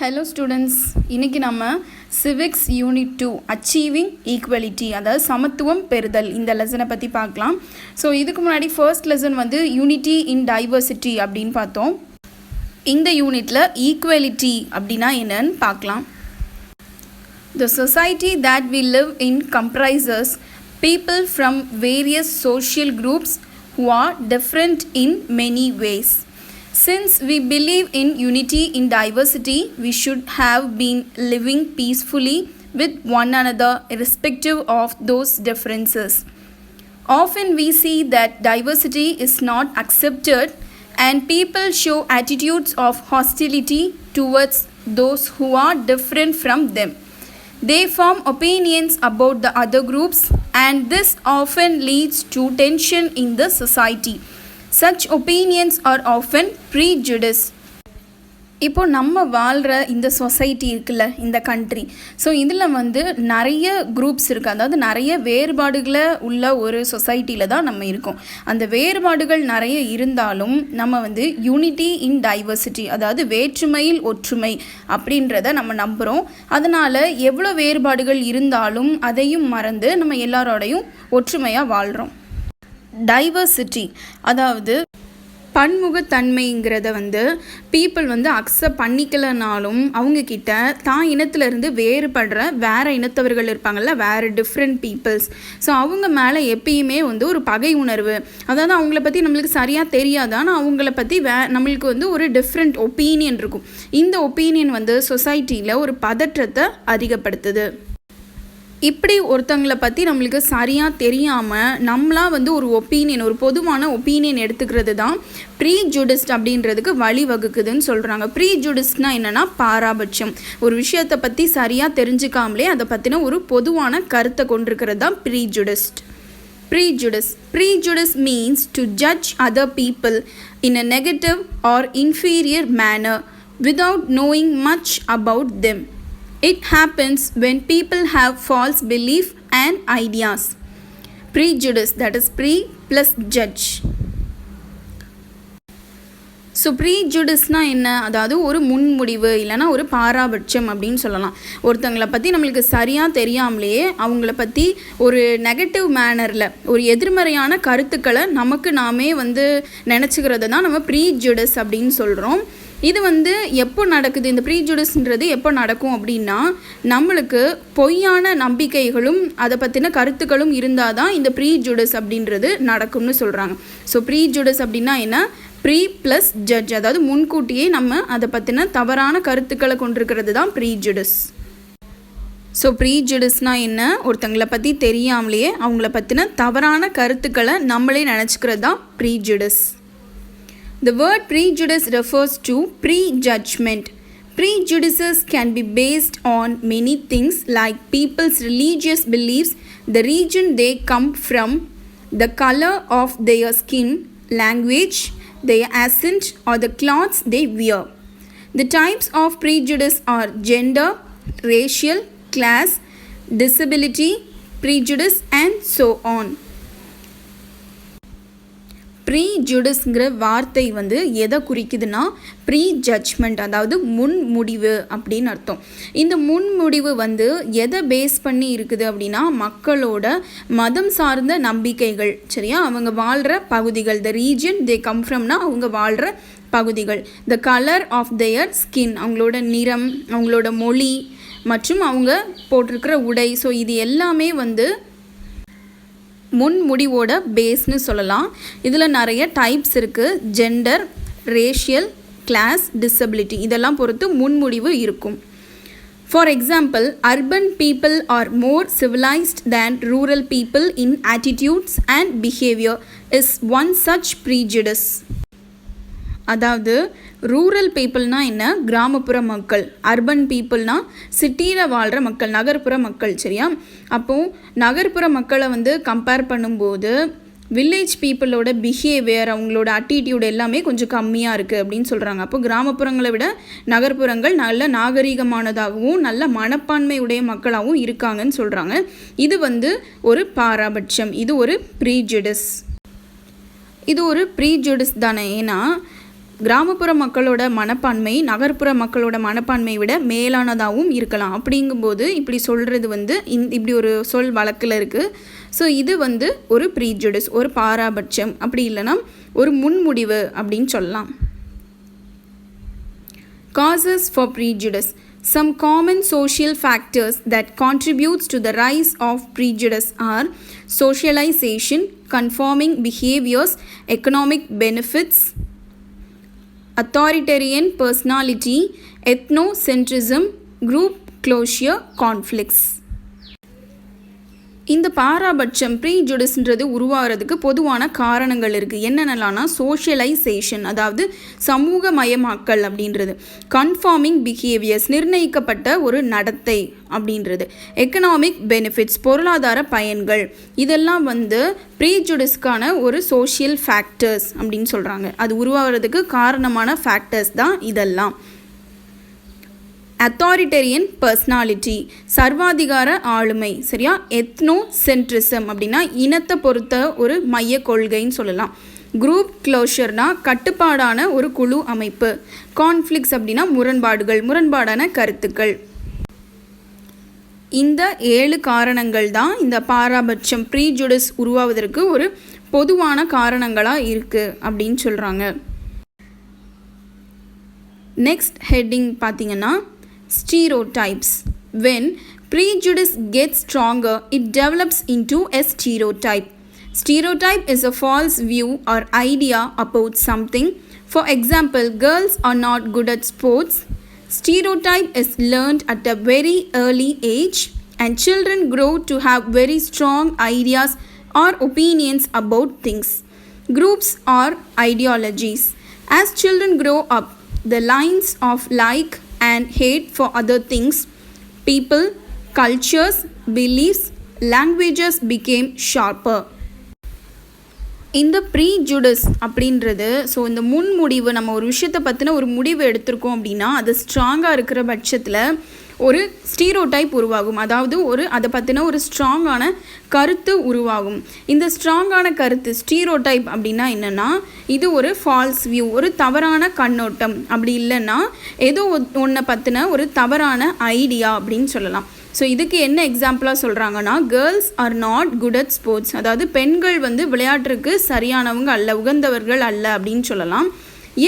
Hello students, இன்றைக்கி நம்ம civics unit 2 achieving equality, அதாவது சமத்துவம் பெறுதல், இந்த லெசனை பற்றி பார்க்கலாம். ஸோ இதுக்கு முன்னாடி ஃபர்ஸ்ட் லெசன் வந்து யூனிட்டி இன் டைவர்சிட்டி அப்படின்னு பார்த்தோம். இந்த யூனிட்டில் ஈக்குவலிட்டி அப்படின்னா என்னன்னு பார்க்கலாம். The society that we live in comprises people from various social groups who are different in many ways. Since we believe in unity in diversity, we should have been living peacefully with one another irrespective of those differences. Often we see that diversity is not accepted and people show attitudes of hostility towards those who are different from them. They form opinions about the other groups and this often leads to tension in the society. Such opinions are often prejudiced. இப்போ நம்ம வாழ்கிற இந்த society இருக்குல்ல, இந்த country, so இதில் வந்து நிறைய groups இருக்குது. அதாவது நிறைய வேறுபாடுகளை உள்ள ஒரு சொசைட்டியில் தான் நம்ம இருக்கோம். அந்த வேறுபாடுகள் நிறைய இருந்தாலும் நம்ம வந்து யூனிட்டி இன் டைவர்சிட்டி, அதாவது வேற்றுமையில் ஒற்றுமை அப்படின்றத நம்ம நம்புகிறோம். அதனால் எவ்வளோ வேறுபாடுகள் இருந்தாலும் அதையும் மறந்து நம்ம எல்லாரோடையும் ஒற்றுமையாக வாழ்கிறோம். டைவர்சிட்டி அதாவது பன்முகத்தன்மைங்கிறத வந்து பீப்புள் வந்து அக்செப்ட் பண்ணிக்கலனாலும் அவங்கக்கிட்ட தான் இனத்திலேருந்து வேறுபடுற வேறு இனத்தவர்கள் இருப்பாங்கள்ல, வேறு டிஃப்ரெண்ட் பீப்புள்ஸ், ஸோ அவங்க மேலே எப்பயுமே வந்து ஒரு பகை உணர்வு, அதாவது அவங்கள பற்றி நம்மளுக்கு சரியாக தெரியாது, ஆனால் அவங்கள பற்றி நம்மளுக்கு வந்து ஒரு டிஃப்ரெண்ட் ஒப்பீனியன் இருக்கும். இந்த ஒப்பீனியன் வந்து சொசைட்டியில் ஒரு பதற்றத்தை அதிகப்படுத்துது. இப்படி ஒருத்தங்களை பற்றி நம்மளுக்கு சரியாக தெரியாமல் நம்மளாக வந்து ஒரு ஒப்பீனியன், ஒரு பொதுவான ஒப்பீனியன் எடுத்துக்கிறது தான் ப்ரீஜுடிஸ்ட் அப்படின்றதுக்கு வழிவகுக்குதுன்னு சொல்கிறாங்க. ப்ரீஜுடிஸ்ட்னா என்னென்னா பாராபட்சம். ஒரு விஷயத்தை பற்றி சரியாக தெரிஞ்சுக்காமலே அதை பற்றின ஒரு பொதுவான கருத்தை கொண்டிருக்கிறது தான் ப்ரீஜுடிஸ்ட். Prejudice means to judge other people in a negative or inferior manner without knowing much about them. It happens when people have false belief and ideas. Prejudice, that is pre plus judge. So ப்ரீஜுடிஸ்னால் என்ன? அதாவது ஒரு முன்முடிவு இல்லைனா ஒரு பாராபட்சம் அப்படின்னு சொல்லலாம். ஒருத்தங்களை பற்றி நம்மளுக்கு சரியாக தெரியாமலேயே அவங்கள பற்றி ஒரு நெகட்டிவ் மேனரில் ஒரு எதிர்மறையான கருத்துக்களை நமக்கு நாமே வந்து நினச்சிக்கிறது தான் நம்ம ப்ரீஜுடிஸ் அப்படின்னு சொல்கிறோம். இது வந்து எப்போ நடக்குது? இந்த ப்ரீஜுடிஸ்ன்றது எப்போ நடக்கும் அப்படின்னா, நம்மளுக்கு பொய்யான நம்பிக்கைகளும் அதை பற்றின கருத்துக்களும் இருந்தால் தான் இந்த ப்ரீஜுடிஸ் அப்படின்றது நடக்கும்னு சொல்கிறாங்க. ஸோ ப்ரீஜுடிஸ் அப்படின்னா என்ன? ப்ரீ ப்ளஸ் ஜட்ஜ், அதாவது முன்கூட்டியே நம்ம அதை பற்றின தவறான கருத்துக்களை கொண்டிருக்கிறது தான் ப்ரீஜுடிஸ். ஸோ ப்ரீஜுடிஸ்னால் என்ன? ஒருத்தங்களை பற்றி தெரியாமலேயே அவங்கள பற்றின தவறான கருத்துக்களை நம்மளே நினச்சிக்கிறது தான் prejudice. The word prejudice refers to prejudgment. Prejudices can be based on many things like people's religious beliefs, the region they come from, the color of their skin, language, their accent, or the clothes they wear. The types of prejudice are gender, racial, class, disability, prejudice, and so on. ப்ரீஜுடிஸ்ங்கிற வார்த்தை வந்து எதை குறிக்குதுன்னா pre judgement, அதாவது முன்முடிவு அப்படின்னு அர்த்தம். இந்த முன்முடிவு வந்து எதை base பண்ணி இருக்குது அப்படின்னா மக்களோட மதம் சார்ந்த நம்பிக்கைகள், சரியா? அவங்க வாழ்கிற பகுதிகள், த ரீஜன் தே கம் ஃப்ரம்னா அவங்க வாழ்கிற பகுதிகள், the colour of their skin அவங்களோட நிறம், அவங்களோட மொழி மற்றும் அவங்க போட்டிருக்கிற உடை. ஸோ இது எல்லாமே வந்து முன்முடிவோட பேஸ்னு சொல்லலாம். இதில் நிறைய டைப்ஸ் இருக்குது. ஜெண்டர், ரேஷியல், கிளாஸ், டிசபிலிட்டி இதெல்லாம் பொறுத்து முன்முடிவு இருக்கும். For example, urban people are more civilised than rural people in attitudes and behaviour is one such prejudice. அதாவது ரூரல் பீப்புள்னால் என்ன? கிராமப்புற மக்கள். அர்பன் பீப்புள்னால் சிட்டியில் வாழ்கிற மக்கள், நகர்ப்புற மக்கள், சரியா? அப்போது நகர்ப்புற மக்களை வந்து கம்பேர் பண்ணும்போது வில்லேஜ் பீப்புளோட பிஹேவியர், அவங்களோட அட்டிடியூட் எல்லாமே கொஞ்சம் கம்மியாக இருக்குது அப்படின்னு சொல்கிறாங்க. அப்போ கிராமப்புறங்களை விட நகர்ப்புறங்கள் நல்ல நாகரீகமானதாகவும் நல்ல மனப்பான்மையுடைய மக்களாகவும் இருக்காங்கன்னு சொல்கிறாங்க. இது வந்து ஒரு பாராபட்சம், இது ஒரு ப்ரீஜுடிஸ். இது ஒரு ப்ரீஜுடிஸ் தானே. ஏன்னா கிராமப்புற மக்களோட மனப்பான்மை நகர்ப்புற மக்களோட மனப்பான்மையை விட மேலானதாகவும் இருக்கலாம். அப்படிங்கும்போது இப்படி சொல்கிறது வந்து இப்படி ஒரு சொல் வழக்கில் இருக்குது. ஸோ இது வந்து ஒரு ப்ரீஜுடிஸ், ஒரு பாராபட்சம், அப்படி இல்லைன்னா ஒரு முன்முடிவு அப்படின்னு சொல்லலாம். Causes for prejudice. Some common social factors that contributes to the rise of prejudice are socialization, conforming behaviors, economic benefits, authoritarian personality, ethnocentrism, group closure, conflicts. இந்த பாராபட்சம் ப்ரீஜுடிஸ்ன்றது உருவாகிறதுக்கு பொதுவான காரணங்கள் இருக்குது. என்னென்னலாம்னா சோஷியலைசேஷன், அதாவது சமூகமயமாக்கல் அப்படின்றது, கன்ஃபார்மிங் பிஹேவியர்ஸ், நிர்ணயிக்கப்பட்ட ஒரு நடத்தை அப்படின்றது, எக்கனாமிக் பெனிஃபிட்ஸ், பொருளாதார பயன்கள், இதெல்லாம் வந்து ப்ரீஜுடிஸ்க்கான ஒரு சோஷியல் ஃபேக்டர்ஸ் அப்படின்னு சொல்கிறாங்க. அது உருவாகிறதுக்கு காரணமான ஃபேக்டர்ஸ் தான் இதெல்லாம். அத்தாரிட்டேரியன் பர்சனாலிட்டி, சர்வாதிகார ஆளுமை, சரியா. எத்னோசென்ட்ரிசம் அப்படின்னா இனத்தை பொறுத்த ஒரு மைய கொள்கைன்னு சொல்லலாம். குரூப் க்ளோஷர்னா கட்டுப்பாடான ஒரு குழு அமைப்பு. கான்ஃப்ளிக்ஸ் அப்படின்னா முரண்பாடுகள், முரண்பாடான கருத்துக்கள். இந்த 7 காரணங்கள் தான் இந்த பாராபட்சம் ப்ரீஜுடிஸ் உருவாவதற்கு ஒரு பொதுவான காரணங்களாக இருக்குது அப்படின்னு சொல்கிறாங்க. நெக்ஸ்ட் ஹெட்டிங் பார்த்தீங்கன்னா stereotypes. When prejudice gets stronger, it develops into a stereotype. Stereotype is a false view or idea about something. For example, girls are not good at sports. Stereotype is learned at a very early age, and children grow to have very strong ideas or opinions about things. Groups are ideologies. As children grow up, the lines of like and hate for other things, people, cultures, beliefs, languages became sharper. இந்த prejudice அப்படின்றது, so இந்த முன்முடிவு, நம்ம ஒரு விஷயத்தை பற்றின ஒரு முடிவு எடுத்திருக்கோம் அப்படின்னா அது ஸ்ட்ராங்காக இருக்கிற பட்சத்தில் ஒரு ஸ்டீரியோடைப் உருவாகும். அதாவது அதை பற்றின ஒரு ஸ்ட்ராங்கான கருத்து உருவாகும். இந்த ஸ்ட்ராங்கான கருத்து ஸ்டீரியோடைப் அப்படின்னா என்னென்னா இது ஒரு ஃபால்ஸ் வியூ, ஒரு தவறான கண்ணோட்டம், அப்படி இல்லைன்னா ஏதோ ஒன்றை பற்றின ஒரு தவறான ஐடியா அப்படின்னு சொல்லலாம். ஸோ இதுக்கு என்ன எக்ஸாம்பிளாக சொல்கிறாங்கன்னா, girls are not good at sports, அதாவது பெண்கள் வந்து விளையாட்டுக்கு சரியானவங்க அல்ல, உகந்தவர்கள் அல்ல அப்படின்னு சொல்லலாம்.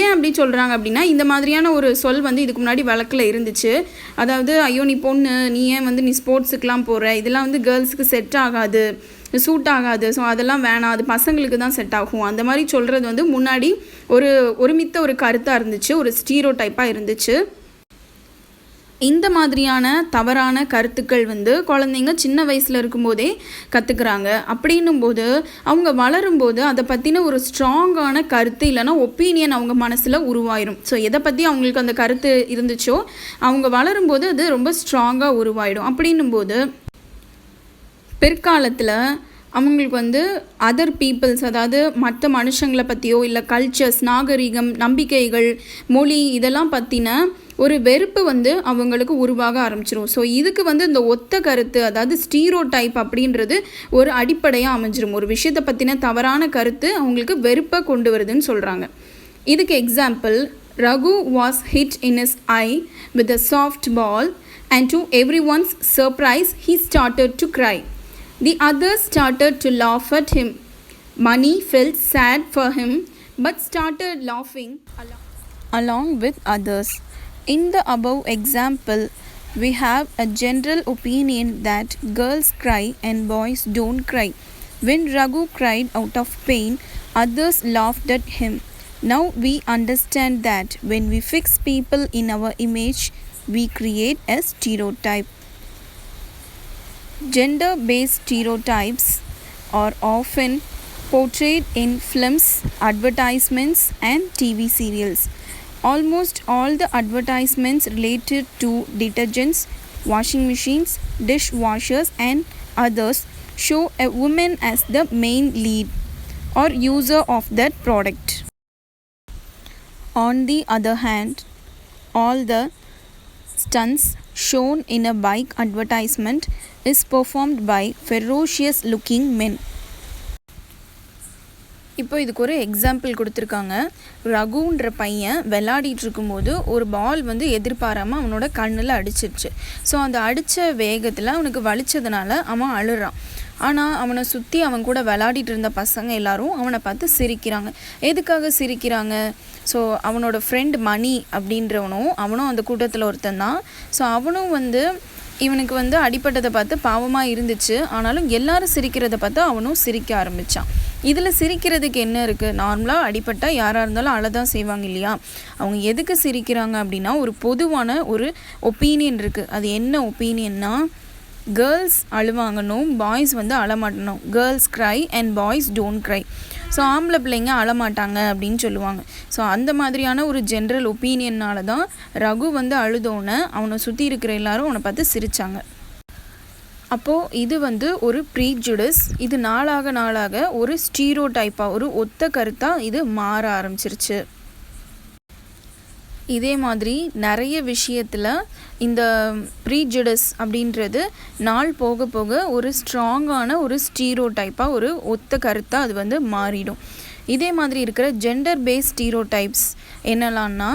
ஏன் அப்படி சொல்கிறாங்க அப்படின்னா, இந்த மாதிரியான ஒரு சொல் வந்து இதுக்கு முன்னாடி வழக்கில் இருந்துச்சு. அதாவது ஐயோ நீ பொண்ணு, நீ ஏன் வந்து நீ ஸ்போர்ட்ஸுக்கெலாம் போகிற, இதெல்லாம் வந்து கேர்ள்ஸுக்கு செட் ஆகாது, சூட் ஆகாது, ஸோ அதெல்லாம் வேணாம், அது பசங்களுக்கு தான் செட் ஆகும், அந்த மாதிரி சொல்கிறது வந்து முன்னாடி ஒருமித்த ஒரு கருத்தாக இருந்துச்சு, ஒரு ஸ்டீரியோடைப்பாக இருந்துச்சு. இந்த மாதிரியான தவறான கருத்துக்கள் வந்து குழந்தைங்க சின்ன வயசில் இருக்கும்போதே கற்றுக்குறாங்க. அப்படின்னும் போது அவங்க வளரும்போது அதை பற்றின ஒரு ஸ்ட்ராங்கான கருத்து இல்லைனா ஒப்பீனியன் அவங்க மனசில் உருவாயிடும். ஸோ எதை பற்றி அவங்களுக்கு அந்த கருத்து இருந்துச்சோ அவங்க வளரும்போது அது ரொம்ப ஸ்ட்ராங்காக உருவாயிடும். அப்படின்னும் போது பிற்காலத்தில் அவங்களுக்கு வந்து அதர் பீப்புள்ஸ், அதாவது மற்ற மனுஷங்களை பற்றியோ இல்லை கல்ச்சர்ஸ், நாகரிகம், நம்பிக்கைகள், மொழி, இதெல்லாம் பற்றின ஒரு வெறுப்பு வந்து அவங்களுக்கு உருவாக ஆரம்பிச்சிடும். ஸோ இதுக்கு வந்து இந்த ஒத்த கருத்து, அதாவது ஸ்டீரியோடைப் அப்படின்றது ஒரு அடிப்படையாக அமைஞ்சிரும். ஒரு விஷயத்தை பற்றின தவறான கருத்து அவங்களுக்கு வெறுப்பை கொண்டு வருதுன்னு சொல்கிறாங்க. இதுக்கு example, Raghu was hit in his eye with a soft ball and to everyone's surprise he started to cry. The others started to laugh at him. Mani felt sad for him but started laughing along with others. In the above example, we have a general opinion that girls cry and boys don't cry. When Raghu cried out of pain, others laughed at him. Now we understand that when we fix people in our image, we create a stereotype. Gender-based stereotypes are often portrayed in films, advertisements, and TV serials. Almost all the advertisements related to detergents, washing machines, dishwashers, and others show a woman as the main lead or user of that product. On the other hand, all the stunts shown in a bike advertisement is performed by ferocious looking men. இப்போ இதுக்கு ஒரு example கொடுத்துருக்காங்க. ரகுன்ற பையன் விளையாடிட்டு இருக்கும்போது ஒரு பால் வந்து எதிர்பாராமல் அவனோட கண்ணில் அடிச்சிருச்சு. ஸோ அந்த அடித்த வேகத்தில் அவனுக்கு வலிச்சதுனால அவன் அழுறான். ஆனால் அவனை சுற்றி அவன் கூட விளையாடிட்டு இருந்த பசங்க எல்லாரும் அவனை பார்த்து சிரிக்கிறாங்க. எதுக்காக சிரிக்கிறாங்க? ஸோ அவனோட ஃப்ரெண்ட் மணி அப்படின்றவனும் அவனும் அந்த கூட்டத்தில் ஒருத்தன் தான். ஸோ அவனும் வந்து இவனுக்கு வந்து அடிப்பட்டதை பார்த்து பாவமாக இருந்துச்சு. ஆனாலும் எல்லாரும் சிரிக்கிறத பார்த்து அவனும் சிரிக்க ஆரம்பித்தான். இதில் சிரிக்கிறதுக்கு என்ன இருக்குது? நார்மலாக அடிப்பட்டால் யாராக இருந்தாலும் அழதான் செய்வாங்க இல்லையா? அவங்க எதுக்கு சிரிக்கிறாங்க அப்படின்னா ஒரு பொதுவான ஒரு ஒப்பீனியன் இருக்குது. அது என்ன ஒப்பீனியன்னா, கேர்ள்ஸ் அழுவாங்கணும், பாய்ஸ் வந்து அழமாட்டணும். Girls cry and boys don't cry. So ஆம்பளை பிள்ளைங்க அழமாட்டாங்க அப்படின்னு சொல்லுவாங்க. ஸோ அந்த மாதிரியான ஒரு ஜென்ரல் ஒப்பீனியன்னால தான் ரகு வந்து அழுதோன்னு அவனை சுற்றி இருக்கிற எல்லாரும் அவனை பார்த்து சிரித்தாங்க. அப்போது இது வந்து ஒரு ப்ரீஜுடிஸ். இது நாளாக ஒரு ஸ்டீரியோடைப்பாக, ஒரு ஒத்த கருத்தாக இது மாற ஆரம்பிச்சிருச்சு. இதே மாதிரி நிறைய விஷயத்தில் இந்த ப்ரீஜுடிஸ் அப்படின்றது நாள் போக போக ஒரு ஸ்ட்ராங்கான ஒரு ஸ்டீரியோடைப்பாக, ஒரு ஒத்த கருத்தாக அது வந்து மாறிடும். இதே மாதிரி இருக்கிற ஜெண்டர் பேஸ்ட் ஸ்டீரியோடைப்ஸ் என்னெல்லாம்னா,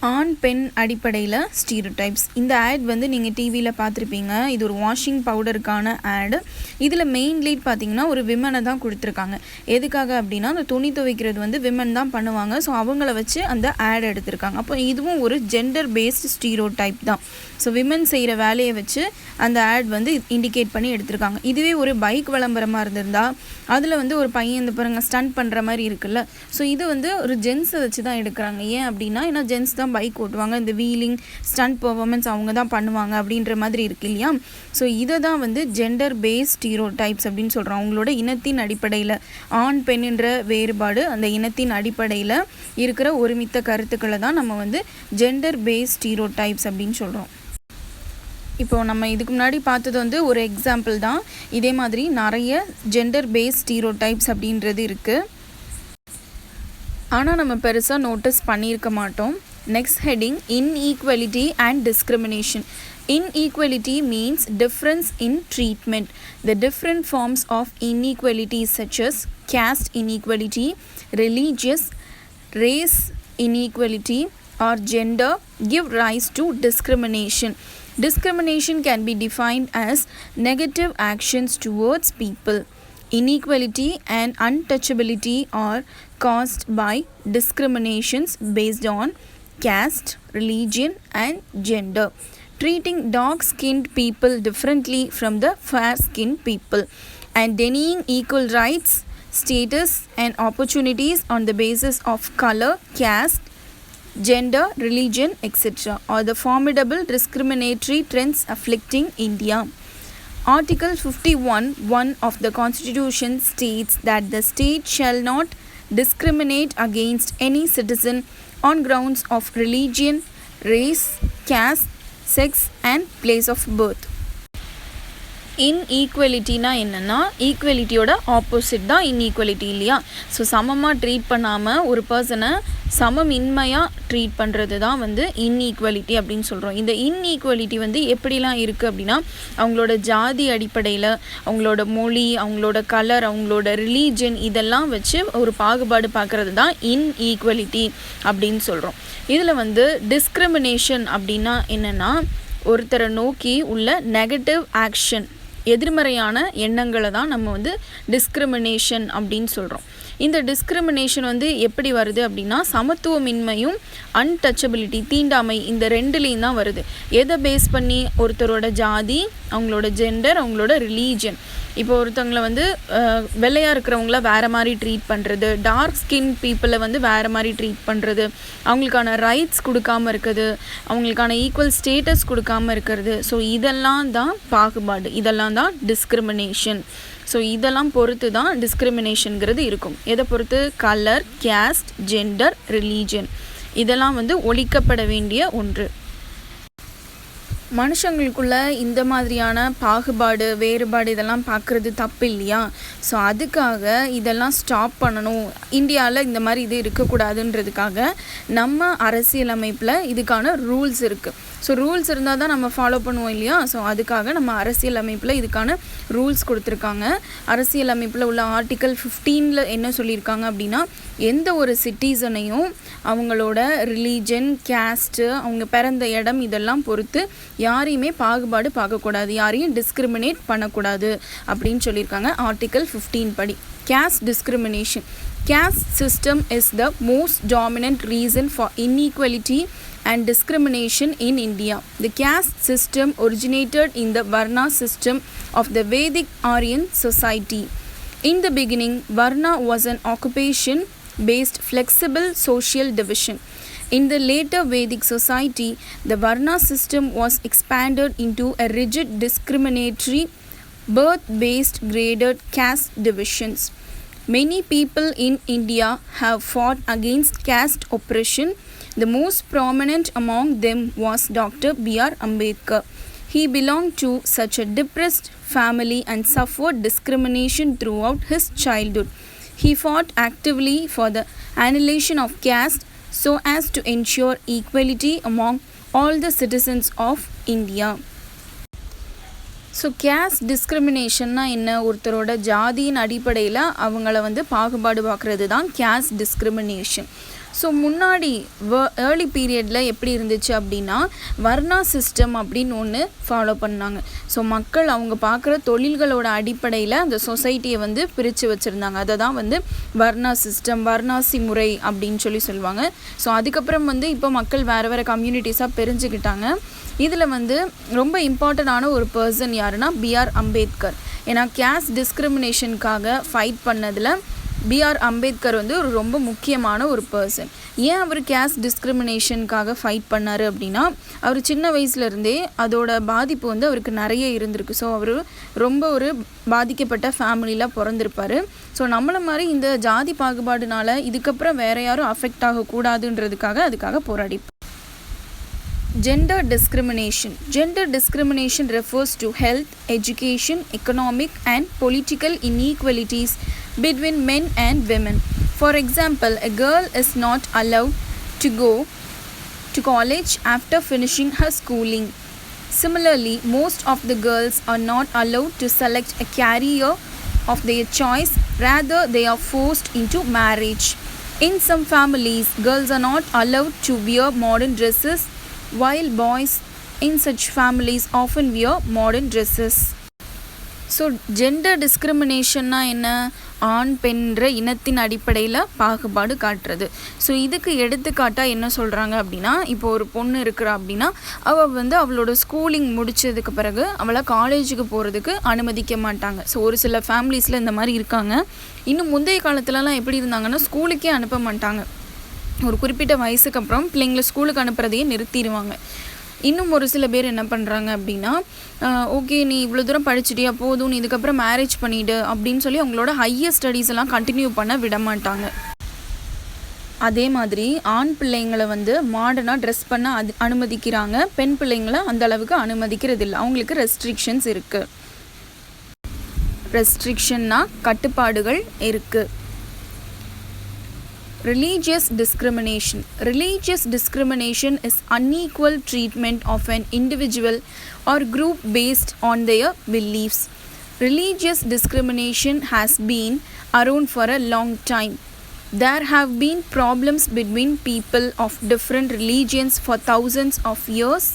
ஆண் பெண் அடிப்படையில் ஸ்டீரியோடைப்ஸ். இந்த ஆட் வந்து நீங்கள் டிவியில் பார்த்துருப்பீங்க. இது ஒரு வாஷிங் பவுடருக்கான ஆடு. இதில் மெயின் லீட் பார்த்திங்கன்னா ஒரு விமனை தான் கொடுத்துருக்காங்க. எதுக்காக அப்படின்னா, அந்த துணி துவைக்கிறது வந்து விமன் தான் பண்ணுவாங்க. ஸோ அவங்கள வச்சு அந்த ஆட் எடுத்திருக்காங்க. அப்போ இதுவும் ஒரு ஜெண்டர் பேஸ்ட் ஸ்டீரியோடைப் தான். ஸோ விமன் செய்கிற வேலையை வச்சு அந்த ஆட் வந்து இண்டிகேட் பண்ணி எடுத்திருக்காங்க. இதுவே ஒரு பைக் விளம்பரமாக இருந்திருந்தால் அதில் வந்து ஒரு பையன் இந்த பாருங்க ஸ்டண்ட் பண்ணுற மாதிரி இருக்குல்ல. ஸோ இது வந்து ஒரு ஜென்ஸை வச்சு தான் எடுக்கிறாங்க. ஏன் அப்படின்னா, ஏன்னா ஜென்ஸ் தான் பைக் ஓட்டுவாங்க, இந்த வீலிங் ஸ்டண்ட் பெர்ஃபார்மன்ஸ் அவங்க தான் பண்ணுவாங்க அப்படின்ற மாதிரி இருக்கு இல்லையா? ஸோ இதை தான் வந்து ஜெண்டர் பேஸ்ட் ஸ்டீரியோடைப்ஸ் அப்படின்னு சொல்கிறோம். அவங்களோட இனத்தின் அடிப்படையில், ஆண் பெண் என்ற வேறுபாடு, அந்த இனத்தின் அடிப்படையில் இருக்கிற ஒருமித்த கருத்துக்களை தான் நம்ம வந்து ஜெண்டர் பேஸ்ட் ஸ்டீரியோடைப்ஸ் அப்படின்னு சொல்கிறோம். இப்போது நம்ம இதுக்கு முன்னாடி பார்த்தது வந்து ஒரு எக்ஸாம்பிள் தான். இதே மாதிரி நிறைய ஜெண்டர் பேஸ்ட் ஸ்டீரியோடைப்ஸ் அப்படின்றது இருக்குது. ஆனால் நம்ம பெருசாக நோட்டீஸ் பண்ணியிருக்க மாட்டோம். Next heading, inequality and discrimination. Inequality means difference in treatment. The different forms of inequality such as caste inequality, religious, race inequality or gender give rise to discrimination. Discrimination can be defined as negative actions towards people. Inequality and untouchability are caused by discriminations based on caste, religion and gender. Treating dark-skinned people differently from the fair-skinned people and denying equal rights, status and opportunities on the basis of color, caste, gender, religion, etc. are the formidable discriminatory trends afflicting India. Article 51(1) of the Constitution states that the state shall not discriminate against any citizen on grounds of religion, race, caste, sex and place of birth. இன்ஈக்வலிட்டினா என்னென்னா, ஈக்குவலிட்டியோட opposite தான் இன்ஈக்வலிட்டி இல்லையா? So சமமாக treat பண்ணாமல் ஒரு பர்சனை சமமின்மையாக treat பண்ணுறது தான் வந்து இன்ஈக்வலிட்டி அப்படின்னு சொல்கிறோம். இந்த இன்ஈக்வலிட்டி வந்து எப்படிலாம் இருக்குது அப்படின்னா, அவங்களோட ஜாதி அடிப்படையில், அவங்களோட மொழி, அவங்களோட கலர், அவங்களோட ரிலீஜன் இதெல்லாம் வச்சு ஒரு பாகுபாடு பார்க்குறது தான் இன்ஈக்வலிட்டி அப்படின்னு சொல்கிறோம். இதில் வந்து டிஸ்கிரிமினேஷன் அப்படின்னா என்னென்னா, ஒருத்தரை நோக்கி உள்ள நெகட்டிவ் ஆக்ஷன், எதிர்மறையான எண்ணங்களை தான் நம்ம வந்து டிஸ்கிரிமினேஷன் அப்படின்னு சொல்கிறோம். இந்த டிஸ்கிரிமினேஷன் வந்து எப்படி வருது அப்படின்னா, சமத்துவமின்மையும் அன்டச்சபிலிட்டி, தீண்டாமை, இந்த ரெண்டுலேயும் தான் வருது. எதை பேஸ் பண்ணி? ஒருத்தரோட ஜாதி, அவங்களோட ஜெண்டர், அவங்களோட ரிலீஜன். இப்போ ஒருத்தவங்களை வந்து வெள்ளையாக இருக்கிறவங்கள வேறு மாதிரி ட்ரீட் பண்ணுறது, டார்க் ஸ்கின் பீப்புளை வந்து வேறு மாதிரி ட்ரீட் பண்ணுறது, அவங்களுக்கான ரைட்ஸ் கொடுக்காமல் இருக்கிறது, அவங்களுக்கான ஈக்குவல் ஸ்டேட்டஸ் கொடுக்காமல் இருக்கிறது. ஸோ இதெல்லாம் தான் பாகுபாடு, இதெல்லாம் தான் டிஸ்கிரிமினேஷன். ஸோ இதெல்லாம் பொறுத்து தான் டிஸ்கிரிமினேஷனுங்கிறது இருக்கும். எதை பொறுத்து? கலர், கேஸ்ட், ஜெண்டர், ரிலீஜன் இதெல்லாம் வந்து ஒழிக்கப்பட வேண்டிய ஒன்று. மனுஷங்களுக்குள்ள இந்த மாதிரியான பாகுபாடு வேறுபாடு இதெல்லாம் பார்க்குறது தப்பு இல்லையா? ஸோ அதுக்காக இதெல்லாம் ஸ்டாப் பண்ணணும், இந்தியாவில் இந்த மாதிரி இது இருக்கக்கூடாதுன்றதுக்காக நம்ம அரசியலமைப்பில் இதுக்கான ரூல்ஸ் இருக்குது. ஸோ ரூல்ஸ் இருந்தால் தான் நம்ம ஃபாலோ பண்ணுவோம் இல்லையா? ஸோ அதுக்காக நம்ம அரசியலமைப்பில் இதுக்கான ரூல்ஸ் கொடுத்துருக்காங்க. அரசியலமைப்பில் உள்ள ஆர்டிக்கல் 15 என்ன சொல்லியிருக்காங்க அப்படின்னா, எந்த ஒரு சிட்டிசனையும் அவங்களோட ரிலீஜன், கேஸ்ட்டு, அவங்க பிறந்த இடம் இதெல்லாம் பொறுத்து யாரையுமே பாகுபாடு பார்க்கக்கூடாது, யாரையும் டிஸ்கிரிமினேட் பண்ணக்கூடாது அப்படின்னு சொல்லியிருக்காங்க ஆர்டிக்கல் 15 படி. caste discrimination. Caste system is the most dominant reason for inequality and discrimination in India. The caste system originated in the Varna system of the Vedic Aryan society. In the beginning, Varna was an occupation-based flexible social division. In the later Vedic society, the Varna system was expanded into a rigid discriminatory birth-based graded caste divisions. Many people in India have fought against caste oppression. The most prominent among them was Dr. B.R. Ambedkar. He belonged to such a depressed family and suffered discrimination throughout his childhood. He fought actively for the annihilation of caste so as to ensure equality among all the citizens of India. So caste டிஸ்கிரிமினேஷன்னா என்ன? ஒருத்தரோட ஜாதியின் அடிப்படையில் அவங்கள பாகுபாடு பார்க்குறது தான் caste discrimination. So முன்னாடி ஏர்லி பீரியடில் எப்படி இருந்துச்சு அப்படின்னா, வர்ணா சிஸ்டம் அப்படின்னு ஒன்று ஃபாலோ பண்ணாங்க. ஸோ மக்கள் அவங்க பார்க்குற தொழில்களோட அடிப்படையில் அந்த சொசைட்டியை பிரித்து வச்சுருந்தாங்க. அதை தான் வர்ணா சிஸ்டம், வர்ணாசி முறை அப்படின்னு சொல்லுவாங்க. ஸோ அதுக்கப்புறம் இப்போ மக்கள் வேறு வேறு கம்யூனிட்டிஸாக பிரிஞ்சுக்கிட்டாங்க. இதில் ரொம்ப இம்பார்ட்டண்டான ஒரு பர்சன் யாருன்னா B.R. அம்பேத்கர். ஏன்னா கேஸ்ட் டிஸ்கிரிமினேஷனுக்காக ஃபைட் பண்ணதில் B.R. அம்பேத்கர் ஒரு ரொம்ப முக்கியமான ஒரு பர்சன். ஏன் அவர் கேஸ்ட் டிஸ்கிரிமினேஷனுக்காக ஃபைட் பண்ணார் அப்படின்னா, அவர் சின்ன வயசுலேருந்தே அதோட பாதிப்பு அவருக்கு நிறைய இருந்திருக்கு. ஸோ அவர் ரொம்ப ஒரு பாதிக்கப்பட்ட ஃபேமிலியில் பிறந்திருப்பார். ஸோ நம்மளை மாதிரி இந்த ஜாதி பாகுபாடுனால இதுக்கப்புறம் வேறு யாரும் அஃபெக்ட் ஆகக்கூடாதுன்றதுக்காக அதுக்காக போராடி. Gender discrimination. Gender discrimination refers to health, education, economic and political inequalities between men and women. For example, a girl is not allowed to go to college after finishing her schooling. Similarly, most of the girls are not allowed to select a career of their choice, rather they are forced into marriage. In some families, girls are not allowed to wear modern dresses, while boys in such families often wear modern dresses. So gender டிஸ்கிரிமினேஷன்னா என்ன? ஆண் பெண்ற இனத்தின் அடிப்படையில் பாகுபாடு காட்டுறது. So இதுக்கு எடுத்துக்காட்டாக என்ன சொல்கிறாங்க அப்படின்னா, இப்போ ஒரு பொண்ணு இருக்கிறா அப்படின்னா அவள் அவளோட ஸ்கூலிங் முடித்ததுக்கு பிறகு அவளை காலேஜுக்கு போகிறதுக்கு அனுமதிக்க மாட்டாங்க. ஸோ ஒரு சில ஃபேமிலிஸில் இந்த மாதிரி இருக்காங்க. இன்னும் முந்தைய காலத்துலலாம் எப்படி இருந்தாங்கன்னா, ஸ்கூலுக்கே அனுப்ப மாட்டாங்க. ஒரு குறிப்பிட்ட வயசுக்கு அப்புறம் பிள்ளைங்களை ஸ்கூலுக்கு அனுப்புறதையே நிறுத்திடுவாங்க. இன்னும் ஒரு சில பேர் என்ன பண்ணுறாங்க அப்படின்னா, ஓகே நீ இவ்வளோ தூரம் படிச்சுட்டியா போதும், நீ இதுக்கப்புறம் மேரேஜ் பண்ணிவிடு அப்படின்னு சொல்லி அவங்களோட ஹையர் ஸ்டடீஸ் எல்லாம் கண்டினியூ பண்ண விட மாட்டாங்க. அதே மாதிரி ஆண் பிள்ளைங்களை மாடர்னாக ட்ரெஸ் பண்ண அனுமதிக்கிறாங்க, பெண் பிள்ளைங்களை அந்த அளவுக்கு அனுமதிக்கிறது இல்லை. அவங்களுக்கு ரெஸ்ட்ரிக்ஷன்ஸ் இருக்குது. ரெஸ்ட்ரிக்ஷன்னா கட்டுப்பாடுகள் இருக்குது. Religious discrimination. Religious discrimination is unequal treatment of an individual or group based on their beliefs. Religious discrimination has been around for a long time. There have been problems between people of different religions for thousands of years.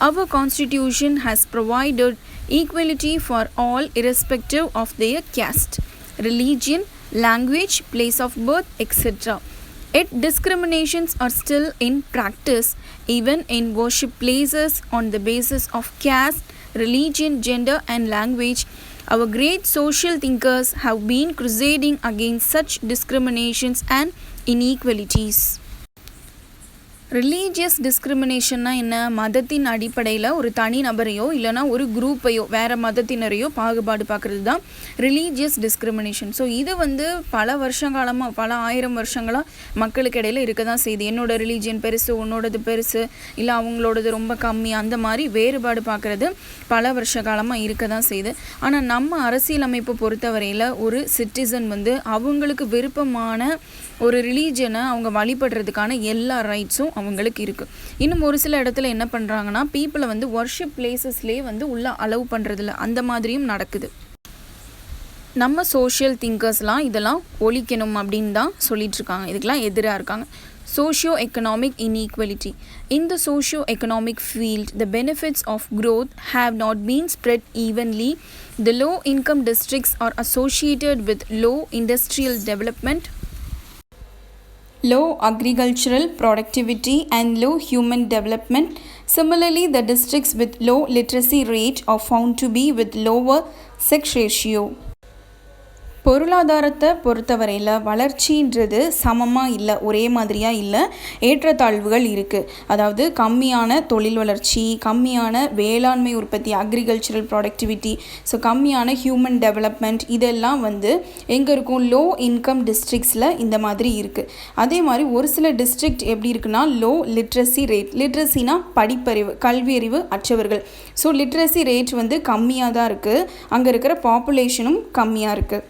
Our constitution has provided equality for all irrespective of their caste, religion, language, place of birth, etc. Yet discriminations are still in practice, even in worship places, on the basis of caste, religion, gender and language. Our great social thinkers have been crusading against such discriminations and inequalities. Religious டிஸ்கிரிமினேஷன்னா என்ன? மதத்தின் அடிப்படையில் ஒரு தனி நபரையோ இல்லைனா ஒரு குரூப்பையோ வேறு மதத்தினரையோ பாகுபாடு பார்க்குறது தான் ரிலீஜியஸ் டிஸ்கிரிமினேஷன். ஸோ இது பல வருஷங்காலமாக பல ஆயிரம் வருஷங்களாக மக்களுக்கு இடையில் இருக்க தான் செய்யுது. என்னோடய ரிலீஜியன் பெருசு, உன்னோடது பெருசு, இல்லை அவங்களோடது ரொம்ப கம்மி, அந்த மாதிரி வேறுபாடு பார்க்குறது பல வருஷ காலமாக இருக்க தான் செய்யுது. ஆனால் நம்ம அரசியலமைப்பை பொறுத்தவரையில் ஒரு சிட்டிசன் அவங்களுக்கு விருப்பமான ஒரு ரிலீஜனை அவங்க வழிபடுறதுக்கான எல்லா ரைட்ஸும் அவங்களுக்கு இருக்குது. இன்னும் ஒரு சில இடத்துல என்ன பண்ணுறாங்கன்னா பீப்புளை வர்ஷிப் பிளேசஸ்லேயே உள்ள அலோவ் பண்ணுறதில்ல, அந்த மாதிரியும் நடக்குது. நம்ம சோஷியல் திங்கர்ஸ்லாம் இதெல்லாம் ஒழிக்கணும் அப்படின்னு தான் சொல்லிகிட்ருக்காங்க, இதுக்கெலாம் எதிராக இருக்காங்க. Socio-economic inequality. In the socio-economic field, the benefits of growth have not been spread evenly. The low-income districts are associated with low industrial development, low agricultural productivity and low human development. Similarly, the districts with low literacy rate are found to be with lower sex ratio. பொருளாதாரத்தை பொறுத்தவரையில் வளர்ச்சின்றது சமமாக இல்லை, ஒரே மாதிரியாக இல்லை, ஏற்றத்தாழ்வுகள் இருக்குது. அதாவது கம்மியான தொழில் வளர்ச்சி, கம்மியான வேளாண்மை உற்பத்தி, அக்ரிகல்ச்சரல் ப்ராடக்டிவிட்டி, ஸோ கம்மியான ஹியூமன் டெவலப்மெண்ட், இதெல்லாம் எங்கே இருக்கும்? லோ இன்கம் டிஸ்ட்ரிக்ஸில் இந்த மாதிரி இருக்குது. அதே மாதிரி ஒரு சில டிஸ்ட்ரிக்ட் எப்படி இருக்குன்னா லோ லிட்ரஸி ரேட். லிட்ரஸினா படிப்பறிவு, கல்வியறிவு அற்றவர்கள். ஸோ லிட்ரஸி ரேட் கம்மியாக தான் இருக்குது, அங்கே இருக்கிற பாப்புலேஷனும் கம்மியாக இருக்குது.